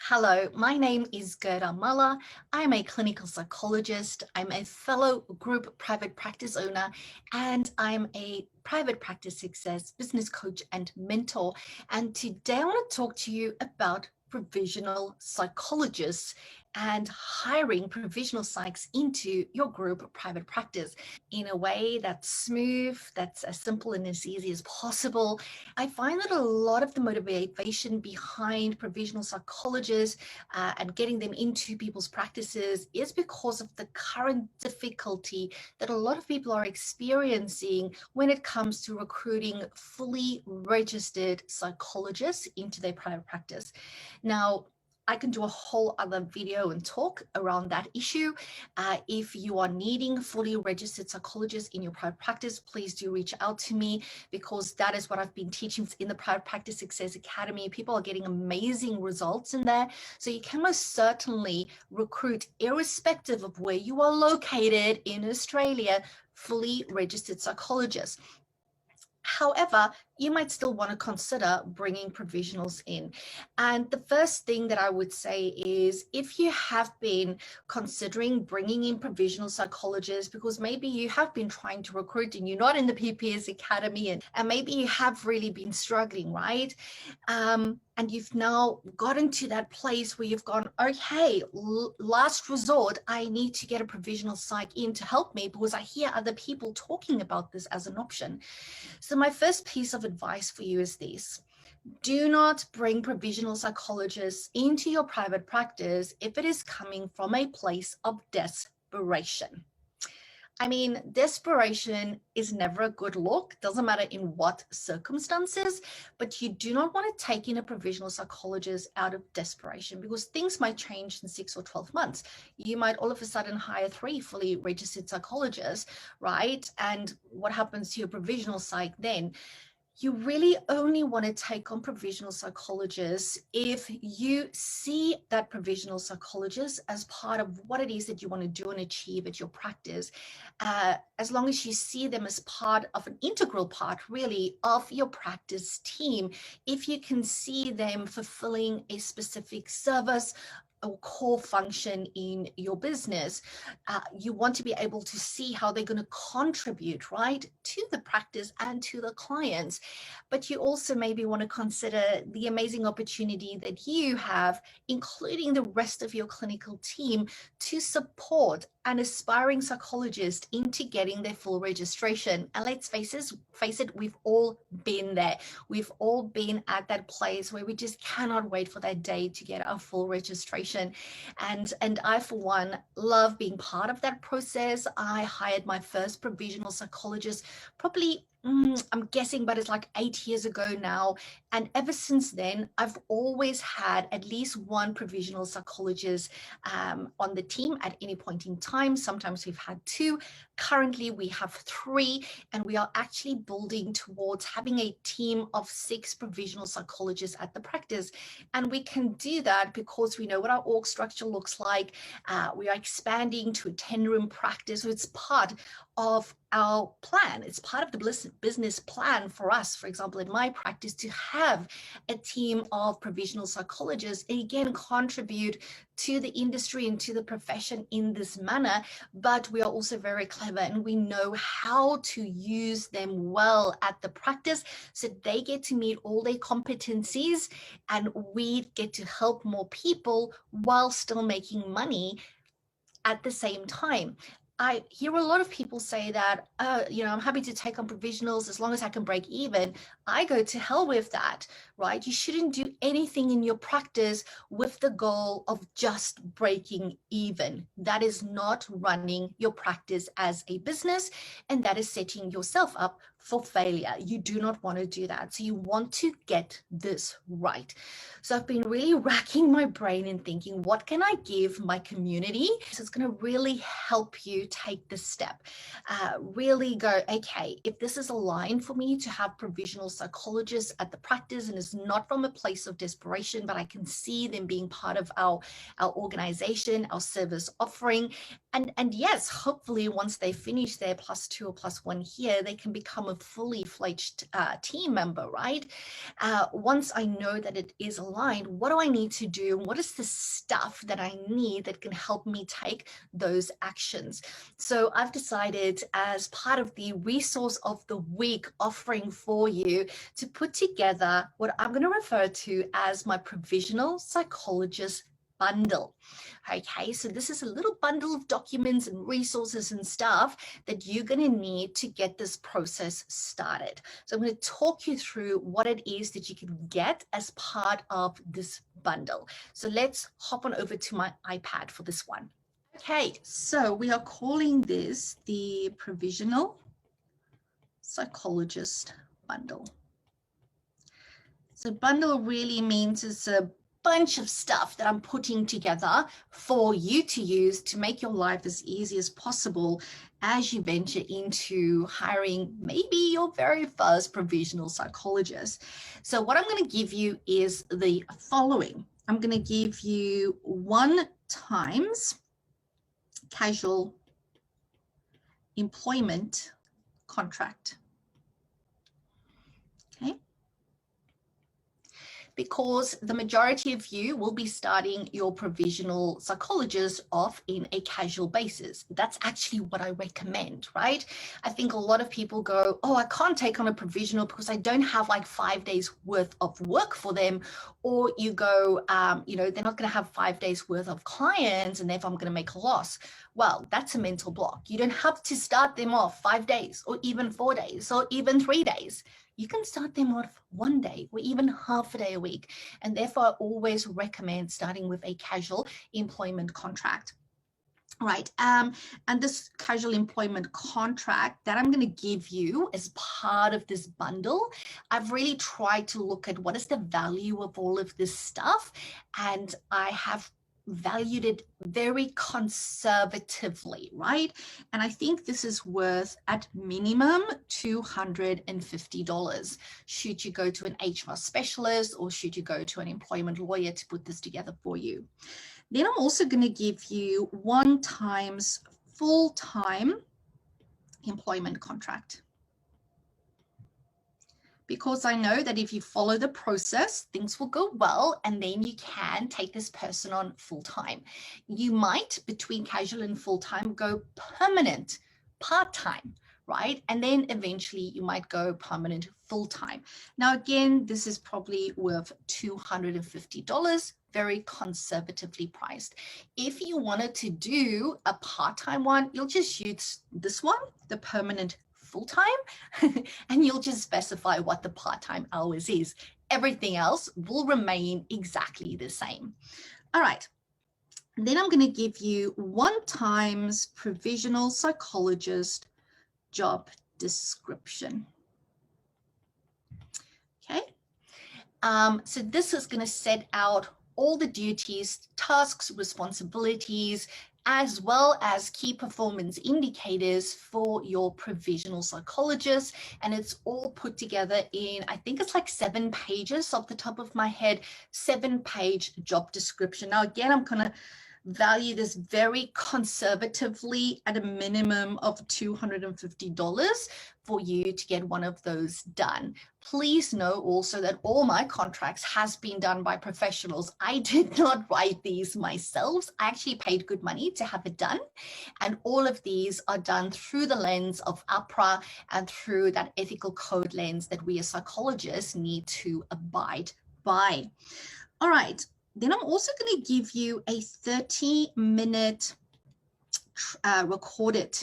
Hello, my name is Gerda Muller. I'm a clinical psychologist. I'm a fellow group private practice owner, and I'm a private practice success business coach and mentor. And today I want to talk to you about provisional psychologists and hiring provisional psychs into your group private practice in a way that's smooth, that's as simple and as easy as possible. I find that a lot of the motivation behind provisional psychologists and getting them into people's practices is because of the current difficulty that a lot of people are experiencing when it comes to recruiting fully registered psychologists into their private practice. Now, I can do a whole other video and talk around that issue. If you are needing fully registered psychologists in your private practice, please do reach out to me, because that is what I've been teaching in the Private Practice Success Academy. People are getting amazing results in there. So you can most certainly recruit, irrespective of where you are located in Australia, fully registered psychologists. However, you might still want to consider bringing provisionals in. And the first thing that I would say is, if you have been considering bringing in provisional psychologists, because maybe you have been trying to recruit and you're not in the PPS Academy, and maybe you have really been struggling, right? And you've now gotten to that place where you've gone, okay, last resort, I need to get a provisional psych in to help me because I hear other people talking about this as an option. So my first piece of advice for you is this: do not bring provisional psychologists into your private practice if it is coming from a place of desperation. I mean, desperation is never a good look, doesn't matter in what circumstances, but you do not want to take in a provisional psychologist out of desperation, because things might change in 6 or 12 months. You might all of a sudden hire 3 fully registered psychologists, right? And what happens to your provisional psych then? You really only want to take on provisional psychologists if you see that provisional psychologist as part of what it is that you want to do and achieve at your practice. As long as you see them as part of an integral part, really, of your practice team, if you can see them fulfilling a specific service or core function in your business, you want to be able to see how they're going to contribute, right, to the practice and to the clients. But you also maybe want to consider the amazing opportunity that you have, including the rest of your clinical team, to support an aspiring psychologist into getting their full registration. And let's face it, we've all been there. We've all been at that place where we just cannot wait for that day to get our full registration. And I, for one, love being part of that process. I hired my first provisional psychologist probably, I'm guessing, but it's like 8 years ago now. And ever since then, I've always had at least one provisional psychologist on the team at any point in time. Sometimes we've had 2. Currently, we have 3, and we are actually building towards having a team of 6 provisional psychologists at the practice. And we can do that because we know what our org structure looks like. We are expanding to a 10-room practice. So it's part of our plan. It's part of the business plan for us, for example, in my practice, to have a team of provisional psychologists, and again, contribute to the industry and to the profession in this manner. But we are also very clever, and we know how to use them well at the practice, so they get to meet all their competencies and we get to help more people while still making money at the same time. I hear a lot of people say that, I'm happy to take on provisionals as long as I can break even. I go, to hell with that, right? You shouldn't do anything in your practice with the goal of just breaking even. That is not running your practice as a business, and that is setting yourself up for failure. You do not want to do that. So you want to get this right. So I've been really racking my brain and thinking, what can I give my community? So it's going to really help you take this step. Really go, okay, if this is aligned for me to have provisional psychologists at the practice, and is not from a place of desperation, but I can see them being part of our organization, our service offering, And yes, hopefully once they finish their +2 or +1 here, they can become a fully fledged team member, right? Once I know that it is aligned, what do I need to do? What is the stuff that I need that can help me take those actions? So I've decided, as part of the resource of the week offering for you, to put together what I'm going to refer to as my Provisional Psychologist bundle. Okay, so this is a little bundle of documents and resources and stuff that you're going to need to get this process started. So I'm going to talk you through what it is that you can get as part of this bundle. So let's hop on over to my iPad for this one. Okay, so we are calling this the Provisional Psychologist bundle. So bundle really means it's a bunch of stuff that I'm putting together for you to use to make your life as easy as possible as you venture into hiring maybe your very first provisional psychologist. So what I'm going to give you is the following. I'm going to give you 1 times casual employment contract. Okay. Because the majority of you will be starting your provisional psychologist off in a casual basis. That's actually what I recommend, right? I think a lot of people go, oh, I can't take on a provisional because I don't have like 5 days worth of work for them. Or you go, they're not going to have 5 days worth of clients and therefore I'm going to make a loss. Well, that's a mental block. You don't have to start them off 5 days or even 4 days or even 3 days. You can start them off 1 day or even half a day a week. And therefore, I always recommend starting with a casual employment contract. Right. And this casual employment contract that I'm going to give you as part of this bundle, I've really tried to look at what is the value of all of this stuff. And I have valued it very conservatively, right? And I think this is worth at minimum $250 should you go to an HR specialist or should you go to an employment lawyer to put this together for you. Then I'm also going to give you 1 times full-time employment contract. Because I know that if you follow the process, things will go well, and then you can take this person on full-time. You might, between casual and full-time, go permanent part-time, right? And then eventually you might go permanent full-time. Now, again, this is probably worth $250, very conservatively priced. If you wanted to do a part-time one, you'll just use this one, the permanent full-time, and you'll just specify what the part-time hours is. Everything else will remain exactly the same. All right. Then I'm going to give you 1 times provisional psychologist job description. Okay. So this is going to set out all the duties, tasks, responsibilities, as well as key performance indicators for your provisional psychologist. And it's all put together in, I think it's like 7 pages off the top of my head, 7-page job description. Now, again, I'm going to value this very conservatively at a minimum of $250 for you to get one of those done. Please know also that all my contracts has been done by professionals. I did not write these myself. I actually paid good money to have it done. And all of these are done through the lens of APRA and through that ethical code lens that we as psychologists need to abide by. All right. Then I'm also going to give you a 30-minute recorded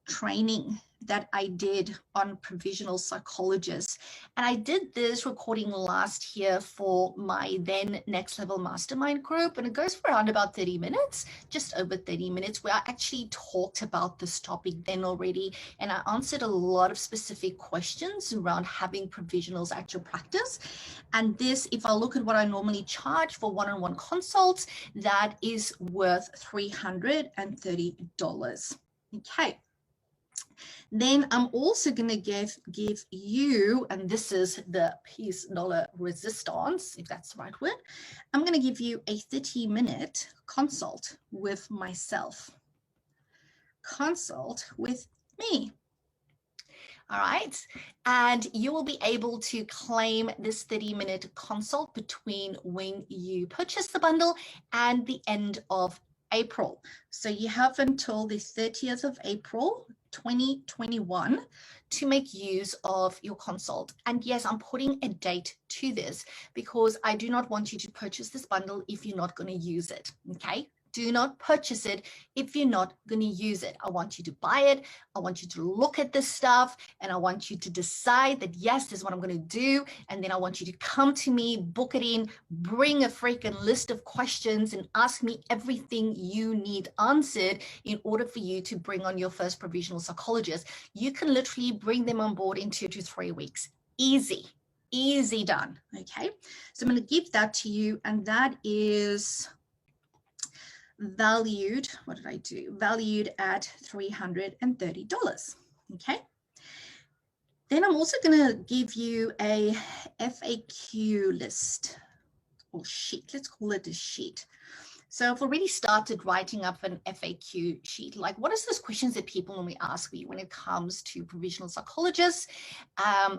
training that I did on provisional psychologists. And I did this recording last year for my then Next Level Mastermind group. And it goes for around about 30 minutes, just over 30 minutes, where I actually talked about this topic then already. And I answered a lot of specific questions around having provisionals at your practice. And this, if I look at what I normally charge for one-on-one consults, that is worth $330. Okay. Then I'm also going to give you, and this is the piece de resistance, if that's the right word, I'm going to give you a 30-minute consult with myself. consult with me. All right. And you will be able to claim this 30-minute consult between when you purchase the bundle and the end of April. So you have until the 30th of April, 2021 to make use of your consult. And yes, I'm putting a date to this because I do not want you to purchase this bundle if you're not going to use it. Okay. Do not purchase it if you're not going to use it. I want you to buy it. I want you to look at this stuff and I want you to decide that, yes, this is what I'm going to do. And then I want you to come to me, book it in, bring a freaking list of questions and ask me everything you need answered in order for you to bring on your first provisional psychologist. You can literally bring them on board in 2 to 3 weeks. Easy done. Okay. So I'm going to give that to you. And that is valued, what did I do? Valued at $330. Okay. Then I'm also going to give you a FAQ list or sheet. Let's call it a sheet. So I've already started writing up an FAQ sheet. Like, what is those questions that people normally ask me when it comes to provisional psychologists?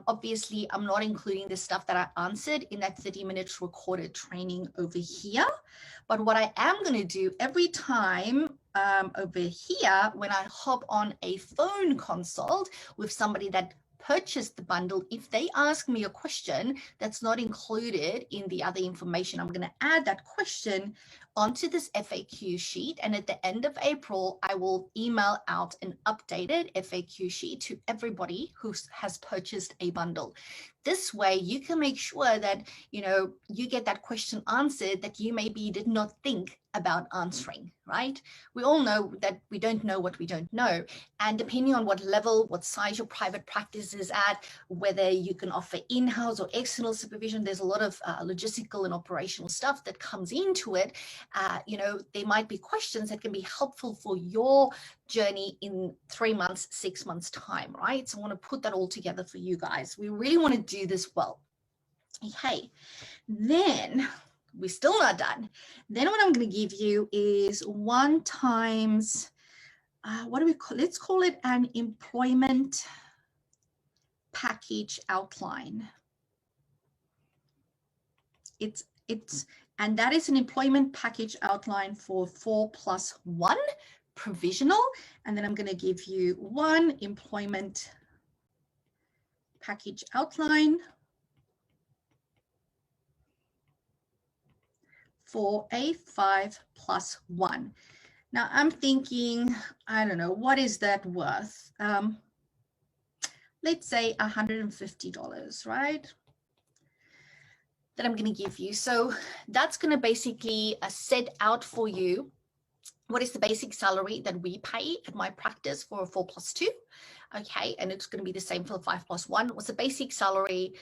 Obviously, I'm not including the stuff that I answered in that 30 minutes recorded training over here. But what I am going to do every time over here, when I hop on a phone consult with somebody that purchased the bundle, if they ask me a question that's not included in the other information, I'm going to add that question onto this FAQ sheet. And at the end of April, I will email out an updated FAQ sheet to everybody who has purchased a bundle. This way you can make sure that, you know, you get that question answered that you maybe did not think about answering, right? We all know that we don't know what we don't know. And depending on what level, what size your private practice is at, whether you can offer in-house or external supervision, there's a lot of logistical and operational stuff that comes into it. You know, there might be questions that can be helpful for your journey in 3 months, 6 months time, right? So I want to put that all together for you guys. We really want to do this well. Okay, then we're still not done. Then what I'm going to give you is 1 times, what do we call it? Let's call it an employment package outline. And that is an employment package outline for 4+1 provisional. And then I'm going to give you 1 employment package outline for a 5+1. Now I'm thinking, I don't know, what is that worth? Let's say $150, right? That I'm going to give you. So that's going to basically set out for you what is the basic salary that we pay at my practice for a 4+2. Okay, and it's going to be the same for the 5+1. What's the basic salary,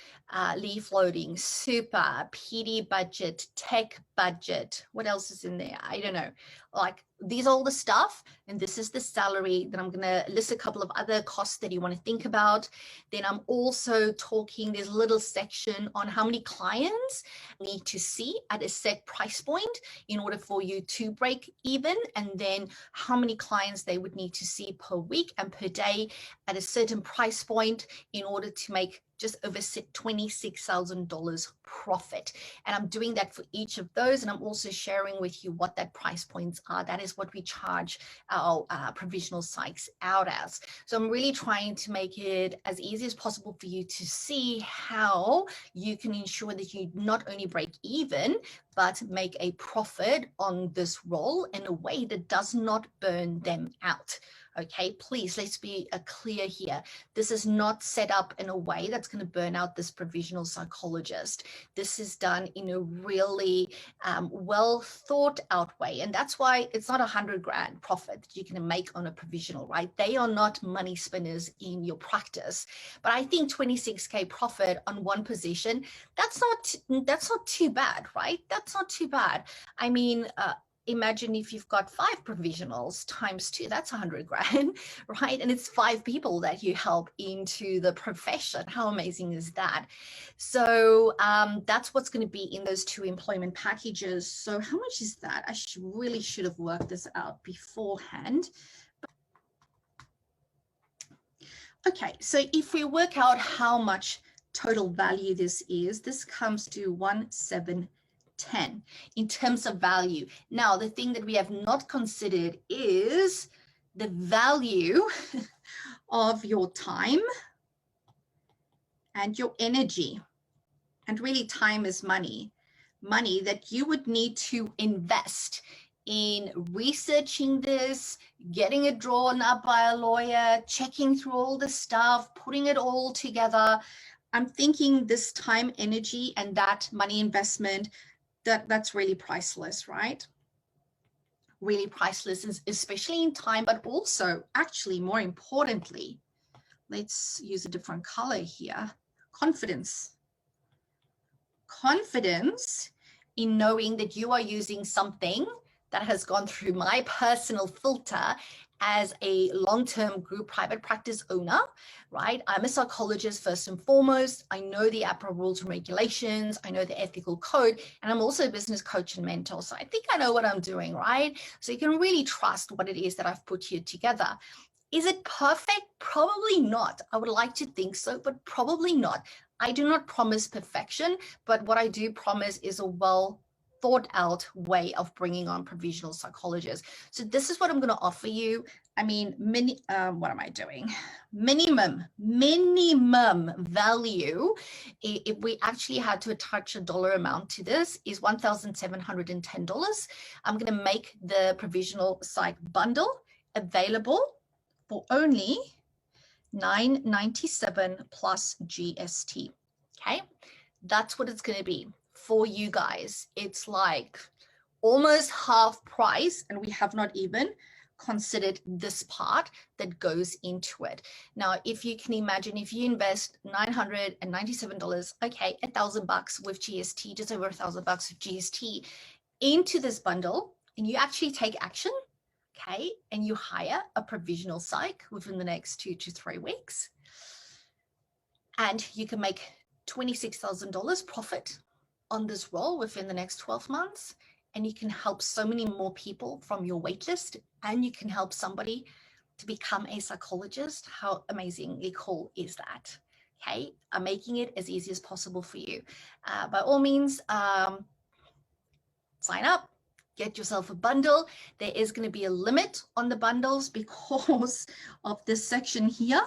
leaf loading, super, PD budget, tech budget. What else is in there? I don't know. Like, these are all the stuff, and this is the salary. Then I'm going to list a couple of other costs that you want to think about. Then I'm also talking, there's a little section on how many clients need to see at a set price point in order for you to break even, and then how many clients they would need to see per week and per day at a certain price point in order to make just over $26,000 profit. And I'm doing that for each of those. And I'm also sharing with you what that price points are. That is what we charge our provisional psychs out as. So I'm really trying to make it as easy as possible for you to see how you can ensure that you not only break even, but make a profit on this role in a way that does not burn them out. Okay, please, let's be clear here. This is not set up in a way that's going to burn out this provisional psychologist. This is done in a really well thought out way. And that's why it's not $100,000 profit that you can make on a provisional, right? They are not money spinners in your practice. But I think 26K profit on one position, that's not too bad, right? That's not too bad. I mean, imagine if you've got 5 provisionals times 2, that's $100,000, right? And it's 5 people that you help into the profession. How amazing is that? So that's what's going to be in those 2 employment packages. So how much is that? I really should have worked this out beforehand. Okay, so if we work out how much total value this is, this comes to 1,710 in terms of value. Now, the thing that we have not considered is the value of your time and your energy. And really, time is money that you would need to invest in researching this, getting it drawn up by a lawyer, checking through all the stuff, putting it all together. I'm thinking this time, energy, and that money investment, that's really priceless, right? Really priceless, especially in time, but also, actually, more importantly, let's use a different color here, confidence. Confidence in knowing that you are using something that has gone through my personal filter as a long-term group private practice owner, right? I'm a psychologist first and foremost. I know the APRA rules and regulations. I know the ethical code, and I'm also a business coach and mentor. So I think I know what I'm doing, right? So you can really trust what it is that I've put here together. Is it perfect? Probably not. I would like to think so, but probably not. I do not promise perfection, but what I do promise is a well thought out way of bringing on provisional psychologists. So this is what I'm going to offer you. I mean, what am I doing? Minimum value, if we actually had to attach a dollar amount to this, is $1,710. I'm going to make the provisional psych bundle available for only $9.97 plus GST. Okay, that's what it's going to be for you guys. It's like almost half price, and we have not even considered this part that goes into it. Now, if you can imagine, if you invest $997, okay, $1,000 with GST, just over $1,000 with GST into this bundle, and you actually take action, okay, and you hire a provisional psych within the next 2 to 3 weeks, and you can make $26,000 profit on this role within the next 12 months, and you can help so many more people from your waitlist, and you can help somebody to become a psychologist. How amazingly cool is that? Okay, I'm making it as easy as possible for you. By all means, sign up. Get yourself a bundle. There is going to be a limit on the bundles because of this section here.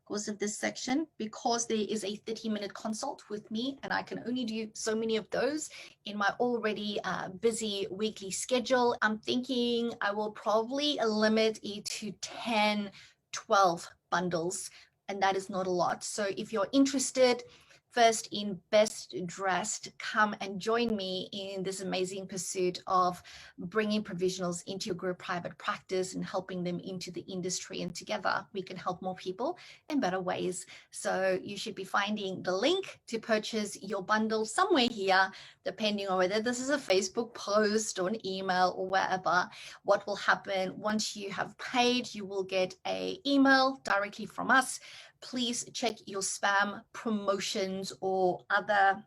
Because there is a 30-minute consult with me, and I can only do so many of those in my already busy weekly schedule. I'm thinking I will probably limit it to 10, 12 bundles, and that is not a lot. So if you're interested, first in best dressed, come and join me in this amazing pursuit of bringing provisionals into your group private practice and helping them into the industry. And together we can help more people in better ways. So you should be finding the link to purchase your bundle somewhere here, depending on whether this is a Facebook post or an email or wherever. What will happen once you have paid, you will get an email directly from us. Please check your spam, promotions, or other,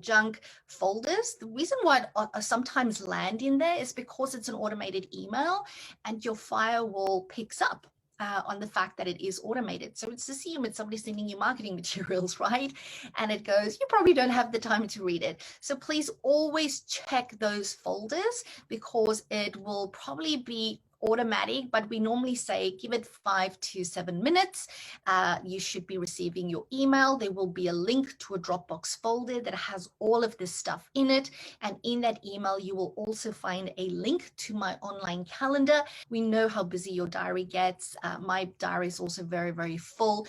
junk folders. The reason why it sometimes land in there is because it's an automated email, and your firewall picks up on the fact that it is automated. So it's assumed it's somebody sending you marketing materials, right? And it goes, you probably don't have the time to read it. So please always check those folders, because it will probably be automatic, but we normally say give it 5 to 7 minutes. You should be receiving your email. There will be a link to a Dropbox folder that has all of this stuff in it, and in that email you will also find a link to my online calendar. We know how busy your diary gets. My diary is also very, very full,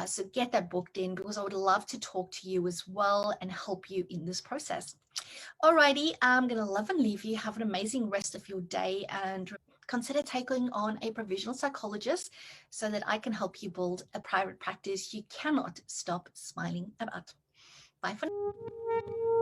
so get that booked in, because I would love to talk to you as well and help you in this process. Alrighty, I'm gonna love and leave you. Have an amazing rest of your day, and consider taking on a provisional psychologist so that I can help you build a private practice you cannot stop smiling about. Bye for now.